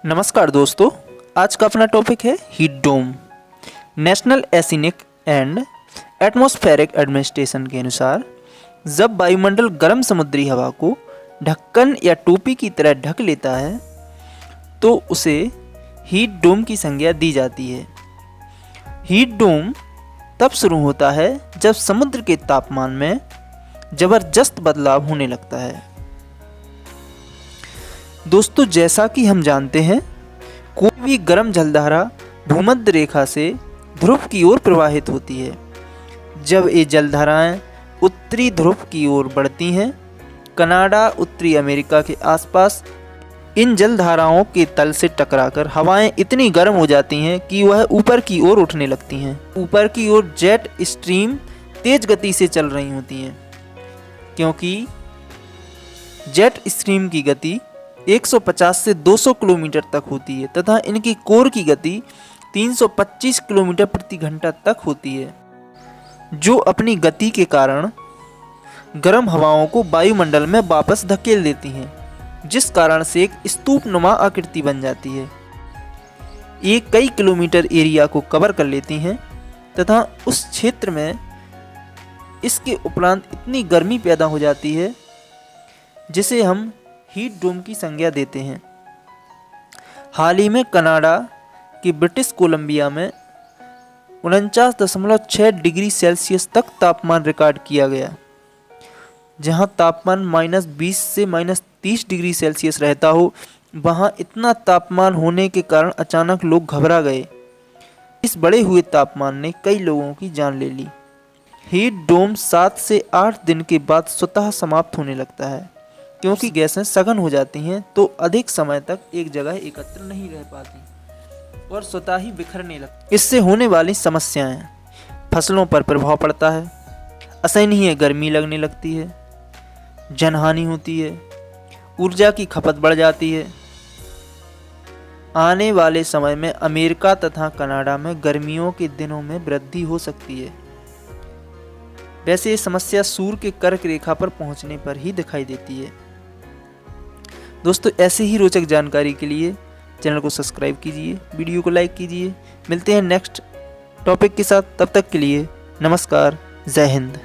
नमस्कार दोस्तों, आज का अपना टॉपिक है heat dome. National oceanic and atmospheric administration के अनुसार जब वायुमंडल गर्म समुद्री हवा को ढक्कन या टोपी की तरह ढक लेता है तो उसे हीट डोम की संज्ञा दी जाती है। हीट डोम तब शुरू होता है जब समुद्र के तापमान में जबरदस्त बदलाव होने लगता है। दोस्तों, जैसा कि हम जानते हैं, कोई भी गर्म जलधारा भूमध्य रेखा से ध्रुव की ओर प्रवाहित होती है। जब ये जलधाराएं उत्तरी ध्रुव की ओर बढ़ती हैं, कनाडा, उत्तरी अमेरिका के आसपास इन जलधाराओं के तल से टकराकर हवाएं इतनी गर्म हो जाती हैं कि वह ऊपर की ओर उठने लगती हैं। ऊपर की ओर जेट स्ट्रीम तेज गति से चल रही होती हैं, क्योंकि जेट स्ट्रीम की गति 150 से 200 किलोमीटर तक होती है तथा इनकी कोर की गति 325 किलोमीटर प्रति घंटा तक होती है, जो अपनी गति के कारण गर्म हवाओं को वायुमंडल में वापस धकेल देती हैं, जिस कारण से एक स्तूपनुमा आकृति बन जाती है। ये कई किलोमीटर एरिया को कवर कर लेती हैं तथा उस क्षेत्र में इसके उपरांत इतनी गर्मी पैदा हो जाती है जिसे हम हीट डोम की संज्ञा देते हैं। हाल ही में कनाडा के ब्रिटिश कोलंबिया में 49.6 डिग्री सेल्सियस तक तापमान रिकॉर्ड किया गया। जहां तापमान -20 से -30 डिग्री सेल्सियस रहता हो, वहां इतना तापमान होने के कारण अचानक लोग घबरा गए। इस बढ़े हुए तापमान ने कई लोगों की जान ले ली। हीट डोम 7 से 8 दिन के बाद स्वतः समाप्त होने लगता है, क्योंकि गैसें सघन हो जाती हैं तो अधिक समय तक एक जगह एकत्र नहीं रह पाती और स्वतः ही बिखरने लगती। इससे होने वाली समस्याएं: फसलों पर प्रभाव पड़ता है, असहनीय गर्मी लगने लगती है, जनहानि होती है, ऊर्जा की खपत बढ़ जाती है। आने वाले समय में अमेरिका तथा कनाडा में गर्मियों के दिनों में वृद्धि हो सकती है। वैसे ये समस्या सूर्य के कर्क रेखा पर पहुंचने पर ही दिखाई देती है। दोस्तों, ऐसे ही रोचक जानकारी के लिए चैनल को सब्सक्राइब कीजिए, वीडियो को लाइक कीजिए। मिलते हैं नेक्स्ट टॉपिक के साथ, तब तक के लिए नमस्कार, जय हिंद।